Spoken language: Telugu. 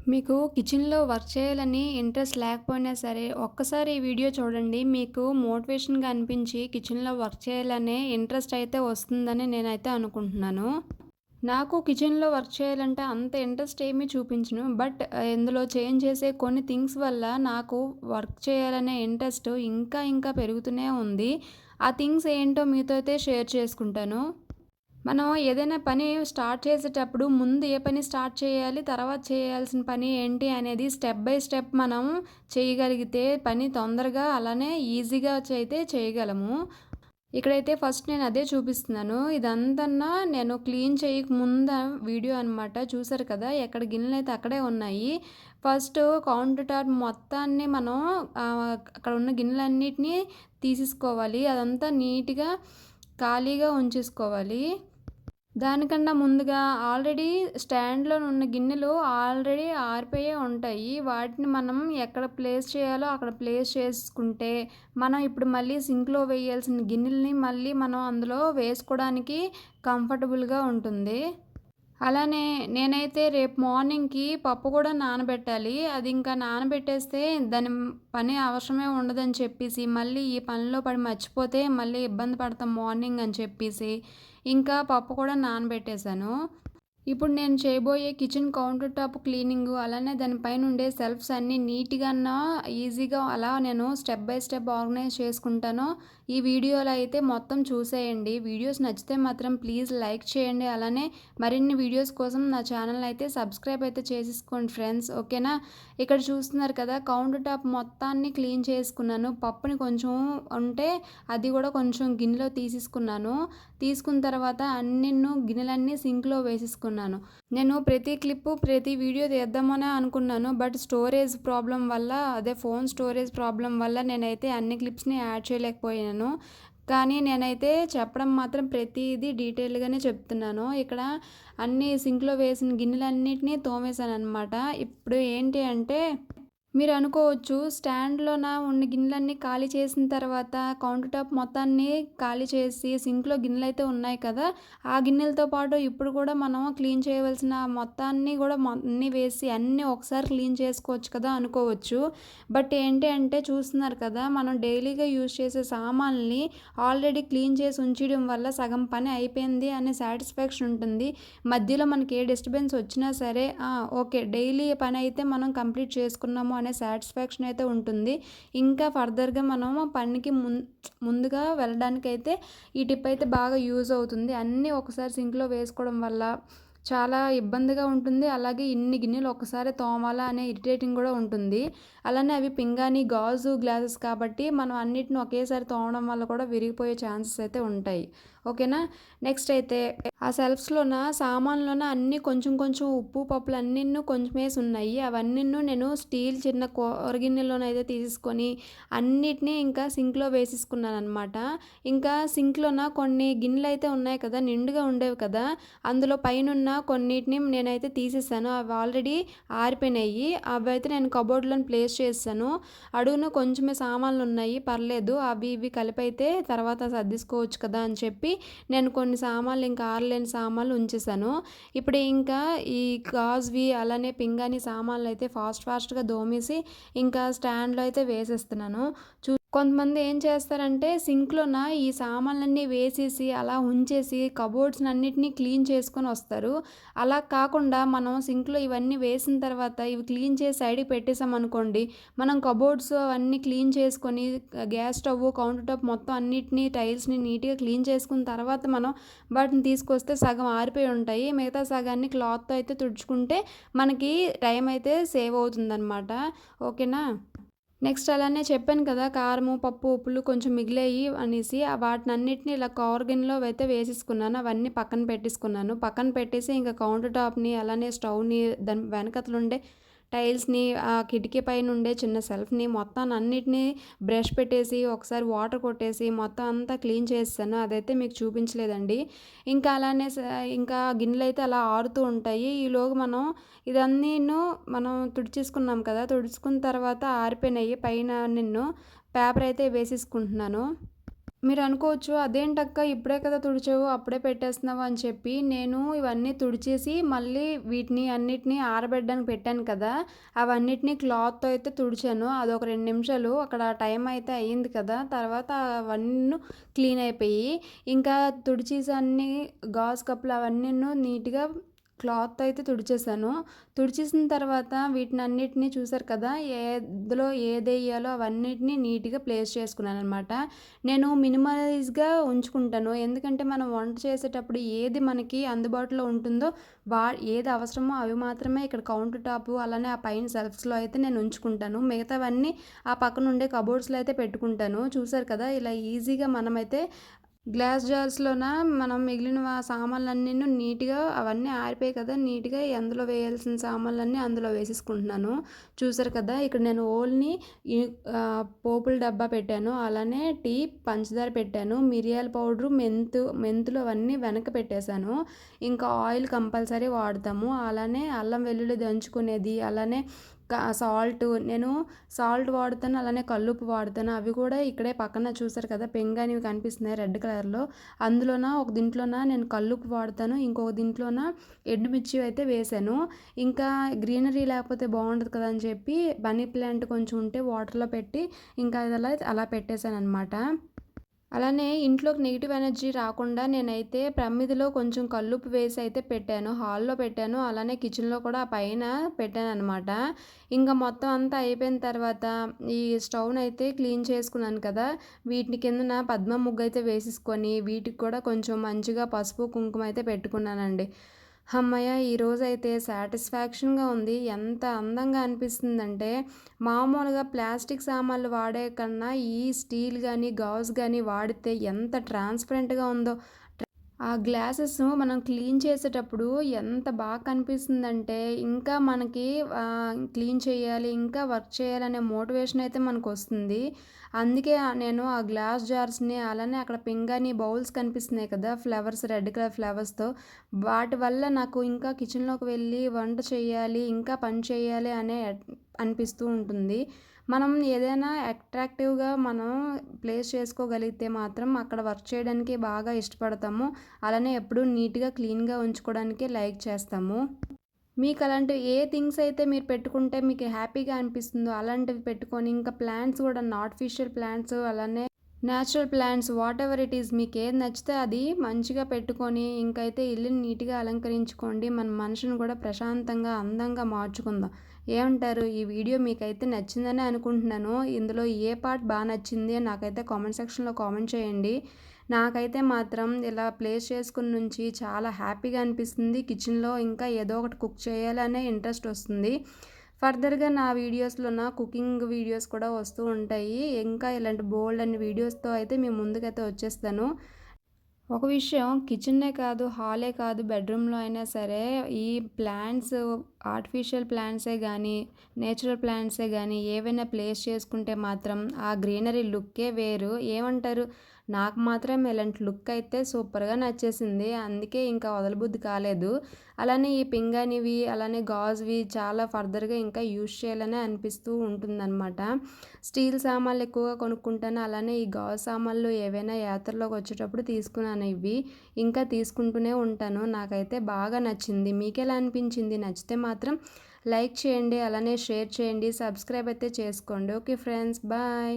మీకు కిచెన్‌లో వర్క్ చేయాలని ఇంట్రెస్ట్ లేకపోయినా సరే, ఒక్కసారి ఈ వీడియో చూడండి. మీకు మోటివేషన్‌గా అనిపించి కిచెన్‌లో వర్క్ చేయాలనే ఇంట్రెస్ట్ అయితే వస్తుందని నేనైతే అనుకుంటున్నాను. నాకు కిచెన్‌లో వర్క్ చేయాలంటే అంత ఇంట్రెస్ట్ ఏమీ చూపించను. బట్ ఇందులో చేంజ్ చేసే కొన్ని థింగ్స్ వల్ల నాకు వర్క్ చేయాలనే ఇంట్రెస్ట్ ఇంకా పెరుగుతూనే ఉంది. ఆ థింగ్స్ ఏంటో మీతో అయితే షేర్ చేసుకుంటాను. మనం ఏదైనా పని స్టార్ట్ చేసేటప్పుడు ముందు ఏ పని స్టార్ట్ చేయాలి, తర్వాత చేయాల్సిన పని ఏంటి అనేది స్టెప్ బై స్టెప్ మనం చేయగలిగితే పని తొందరగా అలానే ఈజీగా అయితే చేయగలము. ఇక్కడైతే ఫస్ట్ నేను అదే చూపిస్తున్నాను. ఇదంతన్నా నేను క్లీన్ చేయక ముంద వీడియో అనమాట. చూసారు కదా! ఎక్కడ గిన్నెలైతే అక్కడే ఉన్నాయి. ఫస్ట్ కౌంటర్ టాప్ మొత్తాన్ని మనం అక్కడ ఉన్న గిన్నెలన్నిటిని తీసేసుకోవాలి. అదంతా నీట్‌గా ఖాళీగా ఉంచేసుకోవాలి. దానికన్నా ముందుగా ఆల్రెడీ స్టాండ్‌లోనున్న గిన్నెలు ఆల్రెడీ ఆరిపోయే ఉంటాయి. వాటిని మనం ఎక్కడ ప్లేస్ చేయాలో అక్కడ ప్లేస్ చేసుకుంటే, మనం ఇప్పుడు మళ్ళీ సింక్‌లో వేయాల్సిన గిన్నెలని మళ్ళీ మనం అందులో వేసుకోవడానికి కంఫర్టబుల్‌గా ఉంటుంది. అలానే నేనైతే రేపు మార్నింగ్‌కి పప్పు కూడా నానబెట్టాలి. అది ఇంకా నానబెట్టేస్తే దాని పని అవసరమే ఉండదని చెప్పేసి, మళ్ళీ ఈ పనిలో పడి మర్చిపోతే మళ్ళీ ఇబ్బంది పడతాం మార్నింగ్ అని చెప్పేసి, ఇంకా పప్పు కూడా నానబెట్టేశాను. ఇప్పుడు నేను చేయబోయే కిచెన్ కౌంటర్ టాప్ క్లీనింగు, అలానే దాని పైనుండే షెల్ఫ్స్ అన్నీ నీట్‌గాన, ఈజీగా అలా నేను స్టెప్ బై స్టెప్ ఆర్గనైజ్ చేసుకుంటాను. ఈ వీడియోలో అయితే మొత్తం చూసేయండి. వీడియోస్ నచ్చితే మాత్రం ప్లీజ్ లైక్ చేయండి. అలానే మరిన్ని వీడియోస్ కోసం నా ఛానల్‌ని అయితే సబ్స్క్రైబ్ అయితే చేసేసుకోండి ఫ్రెండ్స్. ఓకేనా? ఇక్కడ చూస్తున్నారు కదా! కౌంటర్ టాప్ మొత్తాన్ని క్లీన్ చేసుకున్నాను. పప్పుని కొంచెం ఉంటే అది కూడా కొంచెం గిన్నెలో తీసేసుకున్నాను. తీసుకున్న తర్వాత గిన్నెలన్నీ సింక్‌లో వేసేసుకున్నాను. నేను ప్రతి క్లిప్పు, ప్రతి వీడియో తీద్దామనే అనుకున్నాను. బట్ స్టోరేజ్ ప్రాబ్లమ్ వల్ల అదే ఫోన్ స్టోరేజ్ ప్రాబ్లమ్ వల్ల నేనైతే అన్ని క్లిప్స్‌ని యాడ్ చేయలేకపోయాను. కానీ నేనైతే చెప్పడం మాత్రం ప్రతీది డీటెయిల్‌గానే చెప్తున్నాను. ఇక్కడ అన్నీ సింక్‌లో వేసిన గిన్నెలన్నిటిని తోమేశాననమాట. ఇప్పుడు ఏంటి అంటే మీరు అనుకోవచ్చు స్టాండ్‌లోన ఉన్న గిన్నెలన్నీ ఖాళీ చేసిన తర్వాత కౌంటర్ టాప్ మొత్తాన్ని ఖాళీ చేసి సింక్‌లో గిన్నెలైతే ఉన్నాయి కదా! ఆ గిన్నెలతో పాటు ఇప్పుడు కూడా మనం క్లీన్ చేయవలసిన మొత్తాన్ని కూడా అన్నీ వేసి అన్నీ ఒకసారి క్లీన్ చేసుకోవచ్చు కదా అనుకోవచ్చు. బట్ ఏంటి అంటే చూస్తున్నారు కదా! మనం డైలీగా యూజ్ చేసే సామాన్లని ఆల్రెడీ క్లీన్ చేసి ఉంచడం వల్ల సగం పని అయిపోయింది అనే సాటిస్ఫాక్షన్ ఉంటుంది. మధ్యలో మనకి ఏ డిస్టర్బెన్స్ వచ్చినా సరే ఓకే. డైలీ పని అయితే మనం కంప్లీట్ చేసుకున్నాము అనే సాటిస్ఫాక్షన్ అయితే ఉంటుంది. ఇంకా ఫర్దర్‌గా మనం పనికి ముందుగా వెళ్ళడానికైతే ఈ టిప్ అయితే బాగా యూజ్ అవుతుంది. అన్నీ ఒకసారి సింక్‌లో వేసుకోవడం వల్ల చాలా ఇబ్బందిగా ఉంటుంది. అలాగే ఇన్ని గిన్నెలు ఒక్కసారే తోమాలా అనే ఇరిటేటింగ్ కూడా ఉంటుంది. అలానే అవి పింగాణీ, గాజు గ్లాసెస్ కాబట్టి మనం అన్నిటిని ఒకేసారి తోమడం వల్ల కూడా విరిగిపోయే ఛాన్సెస్ అయితే ఉంటాయి. ఓకేనా? నెక్స్ట్ అయితే ఆ షెల్ఫ్స్‌లోన సామాన్లోన అన్నీ కొంచెం కొంచెం ఉప్పు, పప్పులు అన్నీను కొంచెమేసి ఉన్నాయి. అవన్నీను నేను స్టీల్ చిన్న కూర గిన్నెలోనైతే తీసేసుకొని అన్నిటిని ఇంకా సింక్‌లో వేసేసుకున్నాననమాట. ఇంకా సింక్‌లోన కొన్ని గిన్నెలైతే ఉన్నాయి కదా! నిండుగా ఉండేవి కదా! అందులో పైనున్న కొన్నిటిని నేనైతే తీసేసాను. అవి ఆల్రెడీ ఆరిపోయినాయి. అవైతే నేను కబోర్డ్‌లోని ప్లేస్ చేసేసాను. అడుగున కొంచెమే సామాన్లున్నాయి పర్లేదు. అవి ఇవి కలిపైతే తర్వాత సర్దేసుకోవచ్చు కదా అని చెప్పి నేను కొన్ని సామాన్లు ఇంకా ఆరలేని సామాన్లు ఉంచేసాను. ఇప్పుడు ఇంకా ఈ గాజువి అలానే పింగాణీ సామాన్లయితే ఫాస్ట్‌గా దోమేసి ఇంకా స్టాండ్‌లో అయితే వేసేస్తున్నాను. కొంతమంది ఏం చేస్తారంటే సింక్‌లోన ఈ సామాన్లన్నీ వేసేసి అలా ఉంచేసి కబోర్డ్స్‌నన్నిటిని క్లీన్ చేసుకొని వస్తారు. అలా కాకుండా మనం సింక్‌లో ఇవన్నీ వేసిన తర్వాత ఇవి క్లీన్ చేసి సైడ్‌కి పెట్టేసామనుకోండి, మనం కబోర్డ్స్ అవన్నీ క్లీన్ చేసుకొని గ్యాస్ స్టవ్, కౌంటర్ టాప్ మొత్తం అన్నిటిని టైల్స్‌ని నీట్‌గా క్లీన్ చేసుకున్న తర్వాత మనం వాటిని తీసుకొస్తే సగం ఆరిపోయి ఉంటాయి. మిగతా సగాన్ని క్లాత్‌తో అయితే తుడుచుకుంటే మనకి టైం అయితే సేవ్ అవుతుందనమాట. ఓకేనా? నెక్స్ట్ అలానే చెప్పాను కదా! కారము, పప్పు, ఉప్పులు కొంచెం మిగిలాయి అనేసి వాటినన్నిటిని ఇలా కవర్ గిన్నెలో అయితే వేసేసుకున్నాను. అవన్నీ పక్కన పెట్టేసుకున్నాను. పక్కన పెట్టేసి ఇంకా కౌంటర్ టాప్‌ని అలానే స్టవ్‌ని దాని వెనకతలుండే టైల్స్‌ని, ఆ కిటికీ పైనుండే చిన్న షెల్ఫ్‌ని మొత్తాన్నన్నిటిని బ్రష్ పెట్టేసి, ఒకసారి వాటర్ కొట్టేసి మొత్తం అంతా క్లీన్ చేసేసాను. అదైతే మీకు చూపించలేదండి. ఇంకా అలానే ఇంకా గిన్నెలైతే అలా ఆరుతూ ఉంటాయి. ఈలోగా ఇదన్నీను మనం తుడిచేసుకున్నాం కదా! తుడుచుకున్న తర్వాత ఆరిపోయినాయి. పైన పేపర్ అయితే వేసేసుకుంటున్నాను. మీరనుకోవచ్చు, "అదేంటక్క ఇప్పుడే కదా తుడిచావు, అప్పుడే పెట్టేస్తున్నావు" అని చెప్పి. నేను ఇవన్నీ తుడిచేసి మళ్ళీ వీటిని అన్నిటిని ఆరబెట్టడానికి పెట్టాను కదా! అవన్నిటిని క్లాత్‌తో అయితే తుడిచాను. అదొక 2 నిమిషాలు అక్కడ టైం అయితే అయ్యింది కదా! తర్వాత అవన్నీను క్లీన్ అయిపోయి, ఇంకా తుడిచేసి గాజు కప్పులు అవన్నీను నీట్‌గా క్లాత్‌తో అయితే తుడిచేసాను. తుడిచేసిన తర్వాత వీటినన్నిటిని చూసారు కదా! ఎందులో ఏదెయ్యాలో అవన్నిటిని నీట్‌గా ప్లేస్ చేసుకున్నాననమాట. నేను మినిమైజ్‌గా ఉంచుకుంటాను. ఎందుకంటే మనం వంట చేసేటప్పుడు ఏది మనకి అందుబాటులో ఉంటుందో వా ఏది అవసరమో అవి మాత్రమే ఇక్కడ కౌంటర్ టాపు అలానే ఆ పైన సెల్ఫ్స్‌లో అయితే నేను ఉంచుకుంటాను. మిగతావన్నీ ఆ పక్కన ఉండే కబోర్డ్స్‌లో అయితే పెట్టుకుంటాను. చూసారు కదా! ఇలా ఈజీగా మనమైతే గ్లాస్ జార్స్‌లోన మనం మిగిలిన సామాన్లన్నీను నీట్‌గా అవన్నీ ఆరిపోయాయి కదా! నీట్‌గా అందులో వేయాల్సిన సామాన్లన్నీ అందులో వేసేసుకుంటున్నాను. చూసారు కదా! ఇక్కడ నేను ఓన్లీ ఈ పోపుల డబ్బా పెట్టాను. అలానే టీ, పంచదార పెట్టాను. మిరియాల పౌడరు, మెంతులు అవన్నీ వెనక పెట్టేశాను. ఇంకా ఆయిల్ కంపల్సరీ వాడతాము. అలానే అల్లం వెల్లుల్లి దంచుకునేది, అలానే నేను సాల్ట్ వాడతాను. అలానే కల్లుప్పు వాడతాను. అవి కూడా ఇక్కడే పక్కన చూసారు కదా! పింగాణివి కనిపిస్తున్నాయి రెడ్ కలర్‌లో. ఒక దీంట్లోన నేను కల్లుప్పు వాడతాను. ఇంకొక దీంట్లోన ఎండుమిర్చి అయితే వేశాను. ఇంకా గ్రీనరీ లేకపోతే బాగుండదు కదా అని చెప్పి మనీ ప్లాంట్ కొంచెం ఉంటే వాటర్‌లో పెట్టి ఇంకా అలా పెట్టేశాననమాట. అలానే ఇంట్లోకి నెగెటివ్ ఎనర్జీ రాకుండా నేనైతే ప్రమిదిలో కొంచెం కల్లుప్పు వేసి అయితే పెట్టాను. హాల్‌లో పెట్టాను. అలానే కిచెన్‌లో కూడా ఆ పైన పెట్టాననమాట. ఇంక మొత్తం అంతా అయిపోయిన తర్వాత ఈ స్టవ్‌నయితే క్లీన్ చేసుకున్నాను కదా! వీటి కిందన పద్మ ముగ్గయితే వేసేసుకొని వీటికి కూడా కొంచెం మంచిగా పసుపు, కుంకుమ అయితే పెట్టుకున్నానండి. హమ్మయ్య! ఈరోజైతే సాటిస్ఫాక్షన్‌గా ఉంది. ఎంత అందంగా అనిపిస్తుందంటే, మామూలుగా ప్లాస్టిక్ సామాన్లు వాడే కన్నా ఈ స్టీల్ గానీ, గాజు గానీ వాడితే ఎంత ట్రాన్స్‌పరెంట్‌గా ఉందో. ఆ గ్లాసెస్ మనం క్లీన్ చేసేటప్పుడు ఎంత బాగా కనిపిస్తుందంటే, ఇంకా మనకి క్లీన్ చేయాలి, ఇంకా వర్క్ చేయాలనే మోటివేషన్ అయితే మనకొస్తుంది. అందుకే నేను ఆ గ్లాస్ జార్స్‌ని అలానే అక్కడ పింగాణీ బౌల్స్ కనిపిస్తున్నాయి కదా! ఫ్లవర్స్ రెడ్ కలర్ ఫ్లవర్స్‌తో వాటి వల్ల నాకు ఇంకా కిచెన్‌లోకి వెళ్ళి వంట చేయాలి, ఇంకా పని చేయాలి అనిపిస్తూ ఉంటుంది. మనం ఏదైనా అట్రాక్టివ్‌గా మనం ప్లేస్ చేసుకోగలిగితే మాత్రం అక్కడ వర్క్ చేయడానికి బాగా ఇష్టపడతాము. అలానే ఎప్పుడూ నీట్‌గా, క్లీన్‌గా ఉంచుకోవడానికే లైక్ చేస్తాము. మీకు అలాంటివి ఏ థింగ్స్ అయితే మీరు పెట్టుకుంటే మీకు హ్యాపీగా అనిపిస్తుందో అలాంటివి పెట్టుకొని, ఇంకా ప్లాంట్స్ కూడా ఆర్టిఫిషియల్ ప్లాంట్స్ అలానే natural plants whatever it is మీకేది నచ్చితే అది మంచిగా పెట్టుకొని, ఇంకైతే ఇల్లుని నీట్‌గా అలంకరించుకోండి. మన మనసుని కూడా ప్రశాంతంగా, అందంగా మార్చుకుందాం. ఏమంటారు? ఈ వీడియో మీకైతే నచ్చిందనే అనుకుంటున్నాను. ఇందులో ఏ పార్ట్ నచ్చింది అని నాకైతే కామెంట్ సెక్షన్‌లో కామెంట్ చేయండి. నాకైతే మాత్రం ఇలా ప్లేస్ చేసుకున్న నుంచి చాలా హ్యాపీగా అనిపిస్తుంది. కిచెన్‌లో ఇంకా ఏదో ఒకటి కుక్ చేయాలనే ఇంట్రెస్ట్ వస్తుంది. ఫర్దర్‌గా నా వీడియోస్‌లోన కుకింగ్ వీడియోస్ కూడా వస్తూ ఉంటాయి. ఇంకా ఇలాంటి బోలెడన్ని వీడియోస్‌తో అయితే మీ ముందుకైతే వచ్చేస్తాను. ఒక విషయం కిచెనే కాదు, హాలే కాదు, బెడ్‌రూమ్‌లో అయినా సరే ఈ ప్లాంట్స్ ఆర్టిఫిషియల్ ప్లాంట్సే గానీ, నేచురల్ ప్లాంట్సే గానీ ఏవైనా ప్లేస్ చేసుకుంటే మాత్రం ఆ గ్రీనరీ లుక్కే వేరు. ఏమంటారు? నాకు మాత్రం ఇలాంటి లుక్ అయితే సూపర్‌గా నచ్చేసింది. అందుకే ఇంకా వదలబుద్ధి కాలేదు. అలానే ఈ పింగాణివి, అలానే గాజువి చాలా ఫర్దర్‌గా ఇంకా యూజ్ చేయాలనే అనిపిస్తూ ఉంటుందనమాట. స్టీల్ సామాన్లు ఎక్కువగా కొనుక్కుంటాను. అలానే ఈ గాజు సామాన్లు ఏవైనా యాత్రలోకి వచ్చేటప్పుడు తీసుకున్నాను ఇవి. ఇంకా తీసుకుంటూనే ఉంటాను. నాకైతే బాగా నచ్చింది. మీకెలా అనిపించింది? నచ్చితే మాత్రం లైక్ చేయండి. అలానే షేర్ చేయండి. సబ్స్క్రైబ్ అయితే చేసుకోండి. Okay friends. బాయ్.